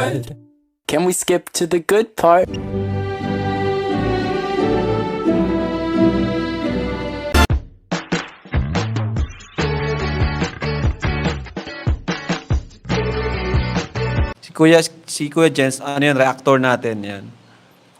part? Can we skip to the good part? Si Kuya Jens, ano yun, reactor natin yan.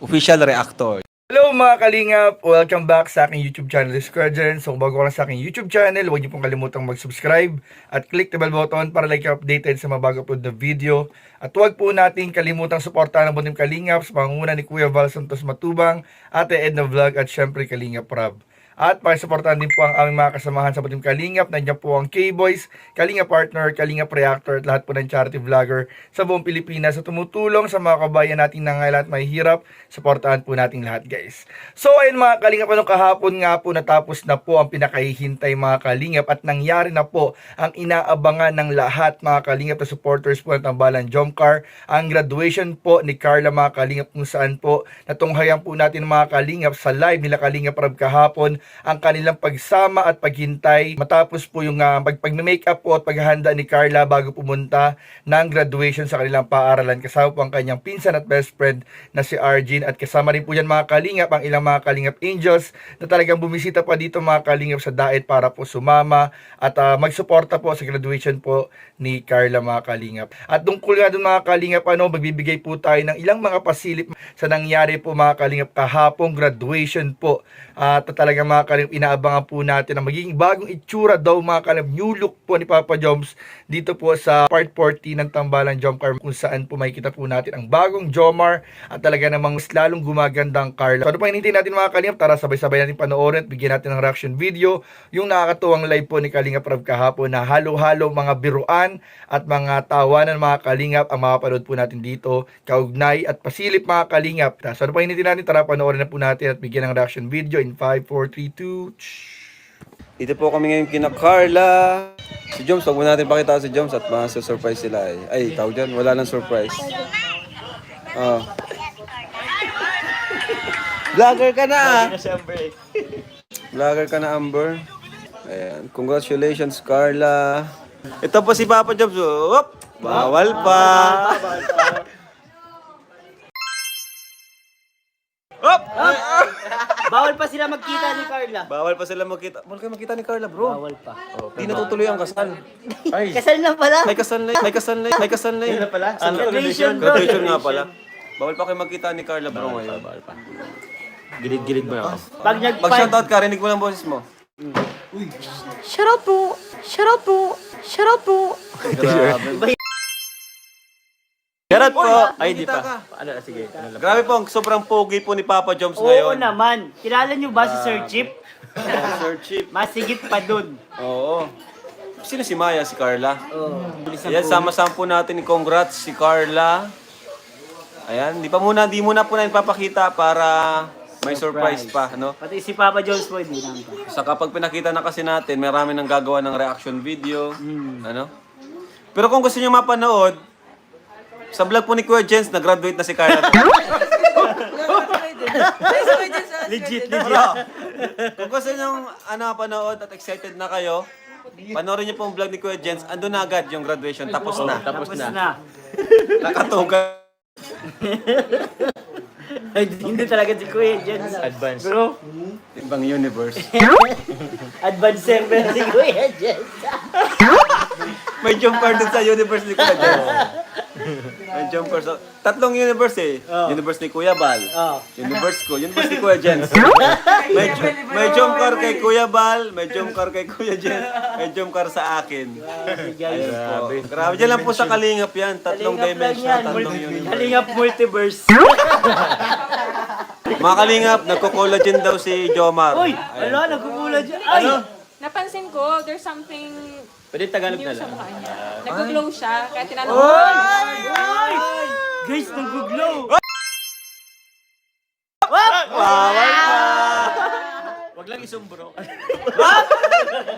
Official reactor. Hello mga kalingap! Welcome back sa aking YouTube channel, this is Kuya Jens. So bago ka lang sa aking YouTube channel, huwag niyo pong kalimutang mag-subscribe at click the bell button para like updated sa mga bago upload na video. At huwag po natin kalimutang suportahan ang Butim Kalingap sa pangunguna ni Kuya Val Santos Matubang, Ate Edna Vlog at syempre Kalingap Rob. At pakisuportahan din po ang aming mga kasamahan sa Butim Kalingap. Nandiyan po ang K-Boys, Kalingap Partner, Kalingap Reactor at lahat po ng charity vlogger sa buong Pilipinas sa tumutulong sa mga kabayan nating nangailangan at mahihirap. Suportahan po natin lahat, guys. So ayun mga Kalingap, anong kahapon nga po natapos na po ang pinakahihintay mga Kalingap at nangyari na po ang inaabangan ng lahat mga Kalingap na supporters po ng Tambalan Jomcar, ang graduation po ni Carla mga Kalingap, kung saan po natunghayan po natin mga Kalingap sa live nila Kalingap Rob kahapon ang kanilang pagsama at paghintay matapos po yung pag-makeup po at paghahanda ni Carla bago pumunta ng graduation sa kanilang paaralan. Kasama po ang kanyang pinsan at best friend na si Arjin, at kasama rin po yan mga Kalingap ang ilang mga Kalingap Angels na talagang bumisita pa dito mga Kalingap sa Daet para po sumama at magsuporta po sa graduation po ni Carla mga Kalingap. At tungkol nga dun mga Kalingap, magbibigay po tayo ng ilang mga pasilip sa nangyari po mga Kalingap kahapong graduation po. At talagang mga Kalingap, inaabangan po natin ang magiging bagong itsura daw mga Kalingap, new look po ni Papa Joms dito po sa part 40 ng Tambalan Jomcar, kung saan po makikita po natin ang bagong Jomar at talaga namang mas lalong gumagandang Carla. So ano pa hinihintay natin mga Kalingap? Tara sabay-sabay natin panoorin at bigyan natin ng reaction video yung nakakatuwang live po ni Kalingap Rob kahapon na halo-halo mga biruan at mga tawanan mga Kalingap ang mapapanood po natin dito, kaugnay at pasilip mga Kalingap. So ano pa hinihintay natin? Tara panoorin na po natin at bigyan ng reaction video in 5, 4, 3, 2. Dito po kami ngayon kina Carla. Si Joms, huwag mo natin pakita si Joms at surprise sila eh. Ay, tawag dyan, wala nang surprise. Oh. Vlogger ka na! Vlogger ka na, Amber. Ayan, congratulations, Carla. Ito po si Papa Joms. Oop! Bawal pa! Oop! Bawal pa sila magkita ni Carla. Bawal pa sila magkita. Bawal kayo magkita ni Carla, bro. Bawal pa. Di natutuloy ang kasal. Ay, Kasal na pala. may kasal na, may kasal na, may kasal na. Yun na pala. Graduation, bro. Graduation nga pala. Bawal pa kayo magkita ni Carla, bro, ngayon. Bawal pa. Gilid-gilid mo yan. Pag Mag-shoutout ka, rinig mo ng boses mo. Shout out po. Shout out po. Shout out po. Grabe. Charot po! Ay, di Kita pa. ka. Ano, sige. Ano lang. Grabe po, sobrang pogi po ni Papa Joms Oo ngayon. naman. Kilala niyo ba si Sir Chip? Sir Chip. Masigit pa dun. Oo. Sino si Maya? Si Carla? Oo. Ayan, sama-sama po natin. Congrats si Carla. Ayan, di muna po na ipapakita para may surprise pa, ano? Pati si Papa Jones po, hindi naman pa. Sa kapag pinakita na kasi natin, marami nang gagawa ng reaction video, ano? Pero kung gusto niyo mapanood, sa vlog po ni Kuya Jens, nag-graduate na si Carla. Legit, Bro, kung gusto niyo panood at excited na kayo, panoorin niyo po ang vlog ni Kuya Jens, andun na agad yung graduation, tapos na. Tapos na. Nakatuga. Ay, hindi talaga si Kuya Jens. Advance. Bro, Ibang universe. advance server si Kuya Jens. May jump card dun sa universe ni Kuya Jens. May jump card. Tatlong universe eh. Universe ni Kuya Bal. Universe ko. Universe ni Kuya Jens. May jump card kay Kuya Bal. May jump card kay Kuya Jens. May jump card sa akin. Ayun po. Grabe. Diyan lang po sa Kalingap yan. Tatlong dimension. Tatlong universe. Kalingap multiverse. Mga Kalingap, nagko-collagen daw si Jomar. Uy, ala, nagkukulad dyan. Ay! Napansin ko, there's something Pwede Tagalog new na sa lang. mukha niya. Nag-glow siya, kaya tinanong ko. Ay! Guys, nag-glow. Bawal pa! Wag lang isumbro.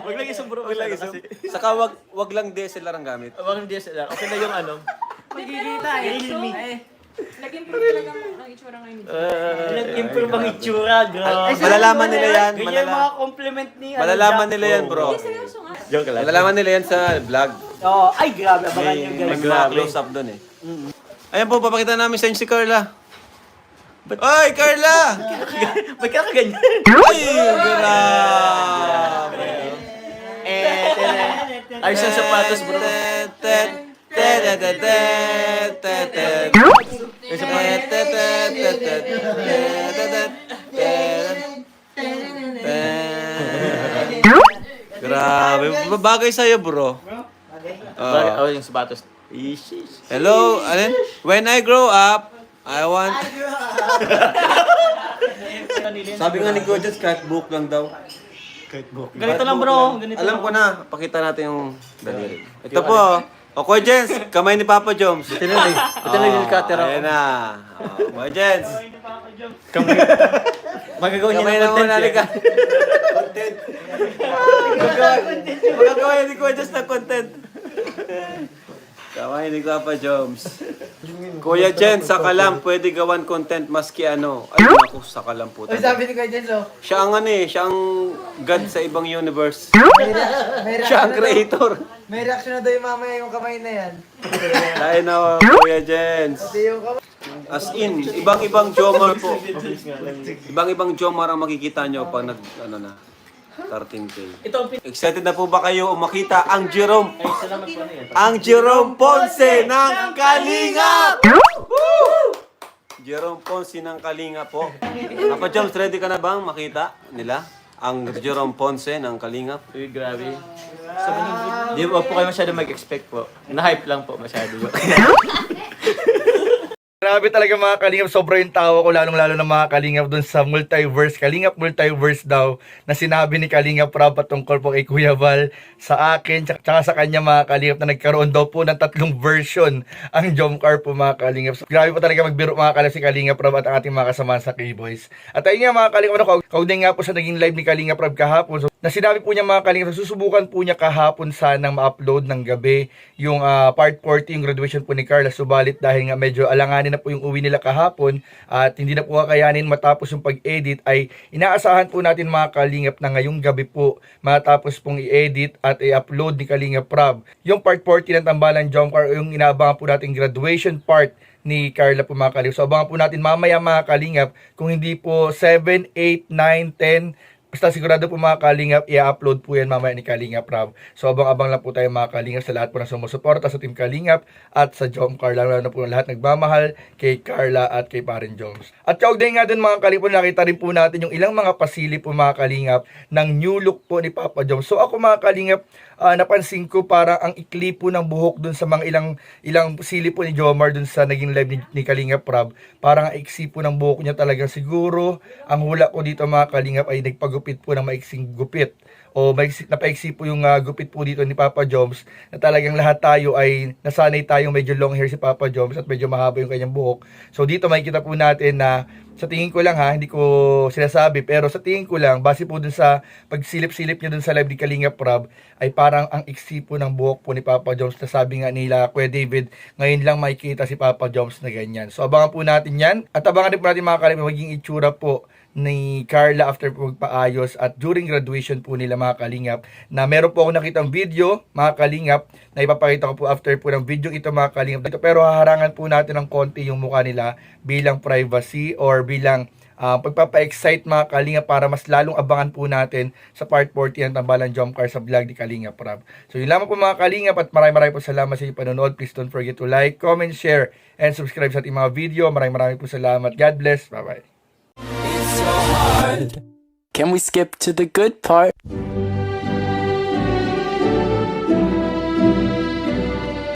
Wag lang isumbro. Wag lang isang. Saka wag lang DSLR ang gamit. Wag lang DSLR. Okay na yung ano. Magkikita eh. Nag-improve talaga ang itsura ngayon. Nag-improve ang itsura, grabe. Malalaman nila yan. Ganyan yung mga compliment ni Malalaman nila yan, bro. Seryoso nga. Joke lang. Malalaman nila yan sa vlog. Oo, ay grabe, abangan nyo guys. May mga close up doon eh. Ayan po, papakita namin sa inyo si Carla. Oy, Carla! Ba't ka ganyan? Ay, grabe. Ayos ang sapatos, bro. Grabe. Bagay sa'yo, bro. Bakit? Oh, yung sapatos. Hello, alin? When I grow up, I want... Sabi nga ni Kuya Jens, kahit book lang daw. Ganito lang, bro. Ganito Alam ko na, pakita natin yung daliri. Ito po, o Kuya Jens, kamay ni Papa Joms. Ito na yung cutter ako. Ayan na. O, Kuya Jens. Magagawa niya Kamay ng na content muna, eh. halika. Content. Magagawa ni Kuya Jens ng content. Kamay ni Papa Joms. Kuya Jens, saka lang, pwede gawan content maski ano. Ay, naku, saka lang po. Uy, sabi ni Kuya Jens, oh. Siya ang ano eh, siya ang God sa ibang universe. May Siya ang reaction na daw. creator. May reaction na daw yung mamaya yung kamay na yan. Dahil na, Kuya Jens. Hindi yung kamay. As in, ibang-ibang jomar po. Ibang-ibang jomar ang makikita nyo pag nag, ano na, 13K. Excited na po ba kayo makita ang Jerome? Ang Jerome Ponce ng Kalinga! Jerome Ponce ng Kalinga po. Papa Joms, ready ka na bang makita nila? Ang Jerome Ponce ng Kalinga? Uy, grabe. Di ba po kayo masyado mag-expect po? Na-hype lang po masyado. Grabe talaga mga kalingap, sobra yung tawa ko lalong-lalo na mga kalingap dun sa multiverse, kalingap multiverse daw na sinabi ni Kalingap Rob patungkol po kay Kuya Val sa akin tsaka sa kanya mga kalingap na nagkaroon daw po ng 3 version ang Jomcar po mga kalingap. So, grabe po talaga magbiro mga kalingap si Kalingap Rob at ang ating mga kasamahan sa K-Boys. At ayun nga mga kalingap, kaugnay nga po sa naging live ni Kalingap Rob kahapon. So, na sinabi po niya mga kalingap, susubukan po niya kahapon sanang ma-upload ng gabi yung part 40, yung graduation po ni Carla. Subalit dahil nga medyo alanganin na po yung uwi nila kahapon at hindi na po kakayanin matapos yung pag-edit, ay inaasahan po natin mga kalingap na ngayong gabi po matapos pong i-edit at i-upload ni Kalingap Rob yung part 40 ng Tambalan Jomcar, yung inaabangan po natin graduation part ni Carla po mga kalingap. So abangan po natin mamaya mga kalingap, kung hindi po 7, 8, 9, 10, basta sigurado po mga kalingap, i-upload po yan mamaya ni Kalingap Rob. So abang-abang lang po tayo mga kalingap sa lahat po ng sumusuporta sa Team Kalingap at sa Jomcar. Lalo na po lahat nagmamahal kay Carla at kay Parin Joms. At kaugnay nga dun mga kalingap, nakita rin po natin yung ilang mga pasili po mga kalingap ng new look po ni Papa Joms. So ako mga kalingap, napansin ko parang ang ikli po ng buhok dun sa mga ilang sili po ni Jomar dun sa naging live ni Kalingap Rob. Parang ang iksi po ng buhok niya talagang siguro. Ang hula ko dito mga kalingap ay nagpagupit po ng maiksing gupit. O napaiksi po yung gupit po dito ni Papa Joms na talagang lahat tayo ay nasanay tayong medyo long hair si Papa Joms at medyo mahaba yung kanyang buhok. So dito makikita po natin na sa tingin ko lang hindi ko sinasabi, pero sa tingin ko lang, base po dun sa pagsilip-silip niya dun sa live ni Kalingap Rob, ay parang ang iksi po ng buhok po ni Papa Joms na sabi nga nila, Kuya David, ngayon lang makikita si Papa Joms na ganyan. So abangan po natin yan, at abangan din po natin mga kalingap maging itsura po ni Carla after po magpaayos at during graduation po nila mga kalingap, na meron po ako nakitang video mga kalingap na ipapakita ko po after po ng video ito mga kalingap dito, pero haharangan po natin ng konti yung mukha nila bilang privacy or bilang pagpapa-excite mga kalingap para mas lalong abangan po natin sa part 40 ng Tambalan Jomcar sa vlog ni Kalingap Rob. So yun lamang po mga kalingap at maraming po salamat sa inyong panonood. Please don't forget to like, comment, share, and subscribe sa ating mga video. Maraming po salamat. God bless. Bye-bye. Can we skip to the good part?